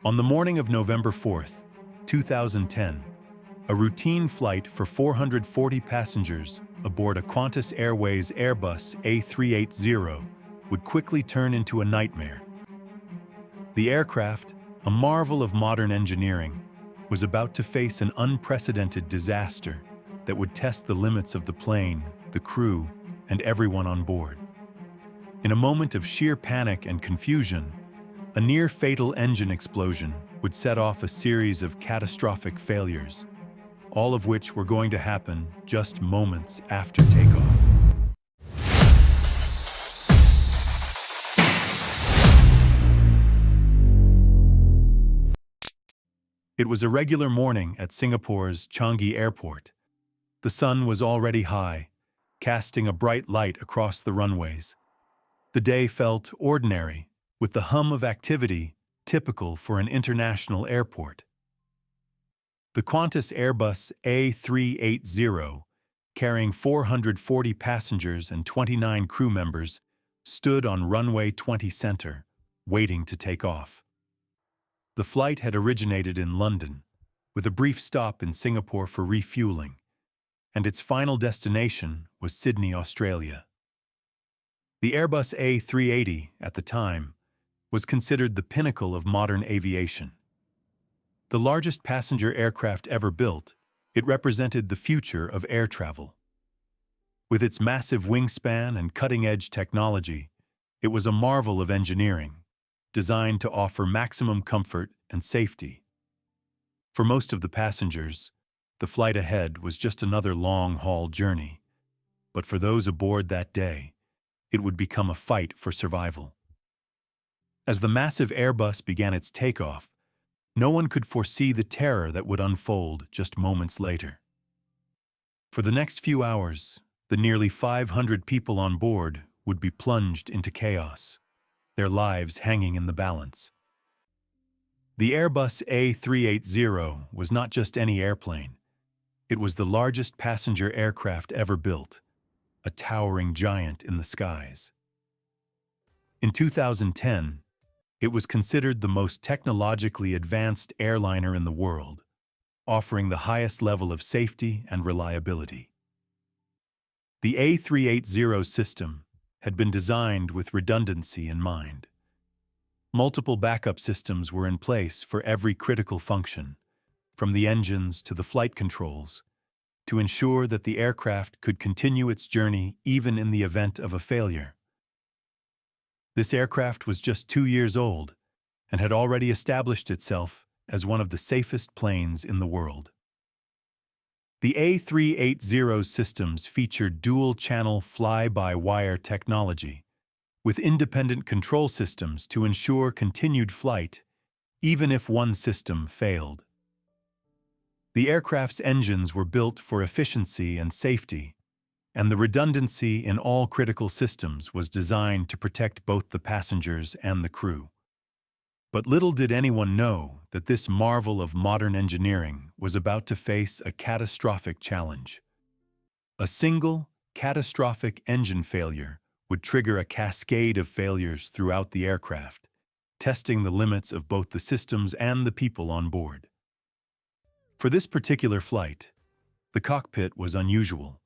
On the morning of November 4th, 2010, a routine flight for 440 passengers aboard a Qantas Airways Airbus A380 would quickly turn into a nightmare. The aircraft, a marvel of modern engineering, was about to face an unprecedented disaster that would test the limits of the plane, the crew, and everyone on board. In a moment of sheer panic and confusion, a near-fatal engine explosion would set off a series of catastrophic failures, all of which were going to happen just moments after takeoff. It was a regular morning at Singapore's Changi Airport. The sun was already high, casting a bright light across the runways. The day felt ordinary, with the hum of activity typical for an international airport. The Qantas Airbus A380, carrying 440 passengers and 29 crew members, stood on runway 20 center, waiting to take off. The flight had originated in London, with a brief stop in Singapore for refueling, and its final destination was Sydney, Australia. The Airbus A380, at the time, was considered the pinnacle of modern aviation. The largest passenger aircraft ever built, it represented the future of air travel. With its massive wingspan and cutting-edge technology, it was a marvel of engineering, designed to offer maximum comfort and safety. For most of the passengers, the flight ahead was just another long-haul journey. But for those aboard that day, it would become a fight for survival. As the massive Airbus began its takeoff, no one could foresee the terror that would unfold just moments later. For the next few hours, the nearly 500 people on board would be plunged into chaos, their lives hanging in the balance. The Airbus A380 was not just any airplane. It was the largest passenger aircraft ever built, a towering giant in the skies. In 2010, it was considered the most technologically advanced airliner in the world, offering the highest level of safety and reliability. The A380 system had been designed with redundancy in mind. Multiple backup systems were in place for every critical function, from the engines to the flight controls, to ensure that the aircraft could continue its journey even in the event of a failure. This aircraft was just 2 years old and had already established itself as one of the safest planes in the world. The A380 systems featured dual-channel fly-by-wire technology, with independent control systems to ensure continued flight, even if one system failed. The aircraft's engines were built for efficiency and safety, and the redundancy in all critical systems was designed to protect both the passengers and the crew. But little did anyone know that this marvel of modern engineering was about to face a catastrophic challenge. A single, catastrophic engine failure would trigger a cascade of failures throughout the aircraft, testing the limits of both the systems and the people on board. For this particular flight, the cockpit was unusual.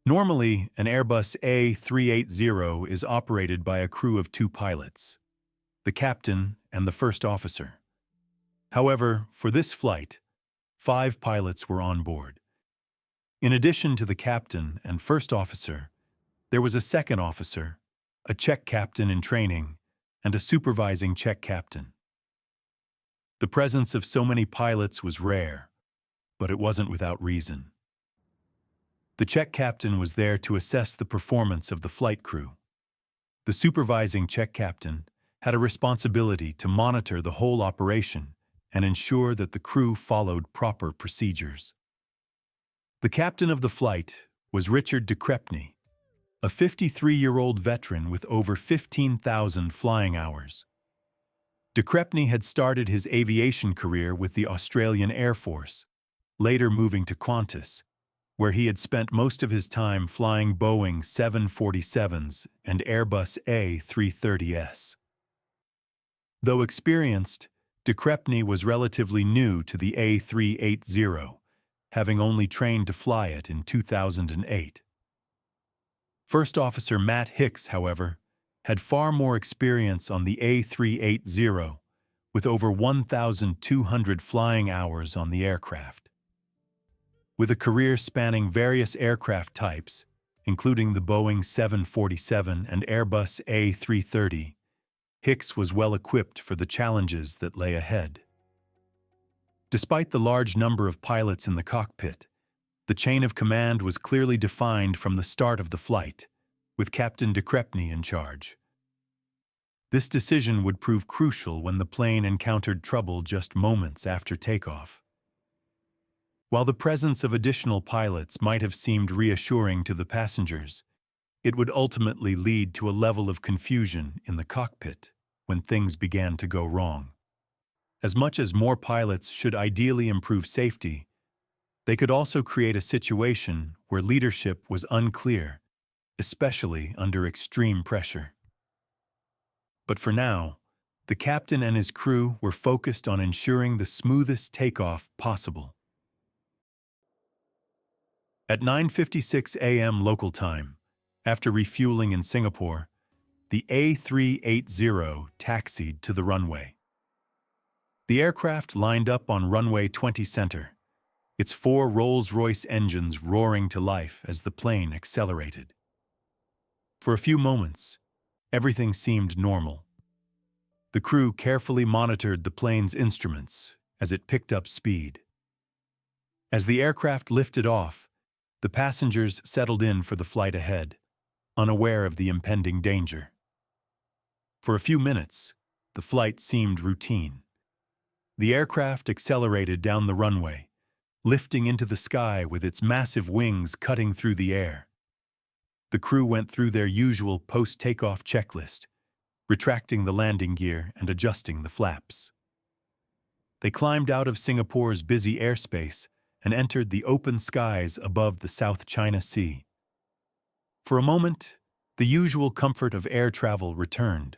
Normally, an Airbus A380 is operated by a crew of 2 pilots, the captain and the first officer. However, for this flight, 5 pilots were on board. In addition to the captain and first officer, there was a second officer, a check captain in training, and a supervising check captain. The presence of so many pilots was rare, but it wasn't without reason. The check captain was there to assess the performance of the flight crew. The supervising check captain had a responsibility to monitor the whole operation and ensure that the crew followed proper procedures. The captain of the flight was Richard de Crespigny, a 53-year-old veteran with over 15,000 flying hours. De Crespigny had started his aviation career with the Australian Air Force, later moving to Qantas, where he had spent most of his time flying Boeing 747s and Airbus A330s. Though experienced, Ducrepny was relatively new to the A380, having only trained to fly it in 2008. First Officer Matt Hicks, however, had far more experience on the A380, with over 1,200 flying hours on the aircraft. With a career spanning various aircraft types, including the Boeing 747 and Airbus A380, Hicks was well equipped for the challenges that lay ahead. Despite the large number of pilots in the cockpit, the chain of command was clearly defined from the start of the flight, with Captain Ducrepny in charge. This decision would prove crucial when the plane encountered trouble just moments after takeoff. While the presence of additional pilots might have seemed reassuring to the passengers, it would ultimately lead to a level of confusion in the cockpit when things began to go wrong. As much as more pilots should ideally improve safety, they could also create a situation where leadership was unclear, especially under extreme pressure. But for now, the captain and his crew were focused on ensuring the smoothest takeoff possible. At 9:56 a.m. local time, after refueling in Singapore, the A380 taxied to the runway. The aircraft lined up on runway 20 center, its 4 Rolls-Royce engines roaring to life as the plane accelerated. For a few moments, everything seemed normal. The crew carefully monitored the plane's instruments as it picked up speed. As the aircraft lifted off, the passengers settled in for the flight ahead, unaware of the impending danger. For a few minutes, the flight seemed routine. The aircraft accelerated down the runway, lifting into the sky with its massive wings cutting through the air. The crew went through their usual post-takeoff checklist, retracting the landing gear and adjusting the flaps. They climbed out of Singapore's busy airspace and entered the open skies above the South China Sea. For a moment, the usual comfort of air travel returned,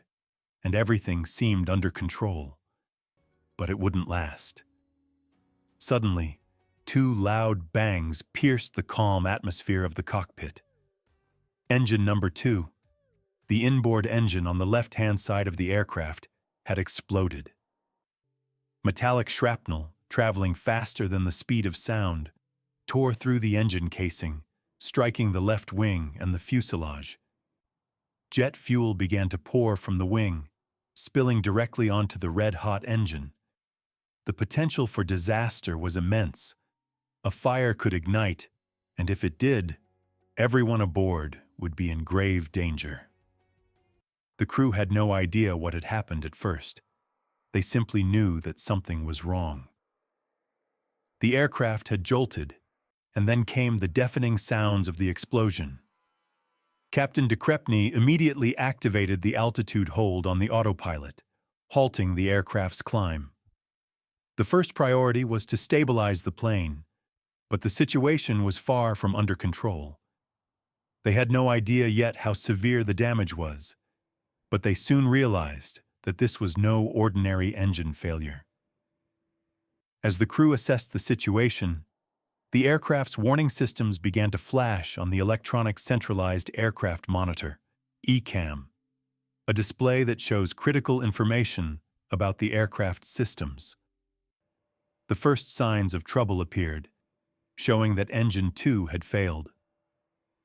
and everything seemed under control. But it wouldn't last. Suddenly, 2 loud bangs pierced the calm atmosphere of the cockpit. Engine number 2, the inboard engine on the left-hand side of the aircraft, had exploded. Metallic shrapnel, traveling faster than the speed of sound, tore through the engine casing, striking the left wing and the fuselage. Jet fuel began to pour from the wing, spilling directly onto the red-hot engine. The potential for disaster was immense. A fire could ignite, and if it did, everyone aboard would be in grave danger. The crew had no idea what had happened at first. They simply knew that something was wrong. The aircraft had jolted, and then came the deafening sounds of the explosion. Captain Ducrepny immediately activated the altitude hold on the autopilot, halting the aircraft's climb. The first priority was to stabilize the plane, but the situation was far from under control. They had no idea yet how severe the damage was, but they soon realized that this was no ordinary engine failure. As the crew assessed the situation, the aircraft's warning systems began to flash on the Electronic Centralized Aircraft Monitor, ECAM, a display that shows critical information about the aircraft's systems. The first signs of trouble appeared, showing that Engine 2 had failed.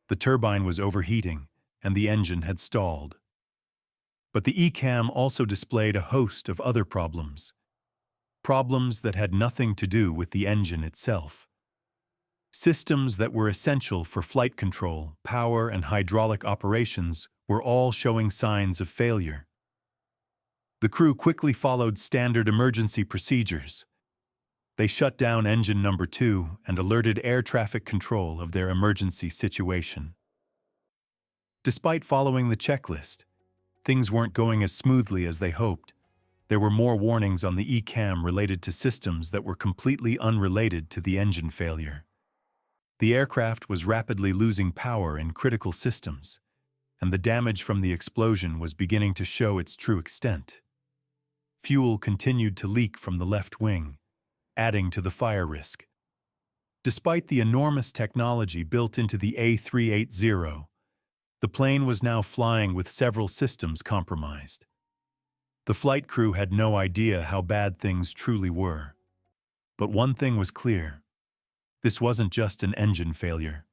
The turbine was overheating, and the engine had stalled. But the ECAM also displayed a host of other problems that had nothing to do with the engine itself. Systems that were essential for flight control, power, and hydraulic operations were all showing signs of failure. The crew quickly followed standard emergency procedures. They shut down engine number 2 and alerted air traffic control of their emergency situation. Despite following the checklist, things weren't going as smoothly as they hoped. There were more warnings on the ECAM related to systems that were completely unrelated to the engine failure. The aircraft was rapidly losing power in critical systems, and the damage from the explosion was beginning to show its true extent. Fuel continued to leak from the left wing, adding to the fire risk. Despite the enormous technology built into the A380, the plane was now flying with several systems compromised. The flight crew had no idea how bad things truly were. But one thing was clear. This wasn't just an engine failure.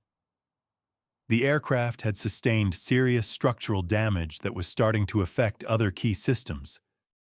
The aircraft had sustained serious structural damage that was starting to affect other key systems,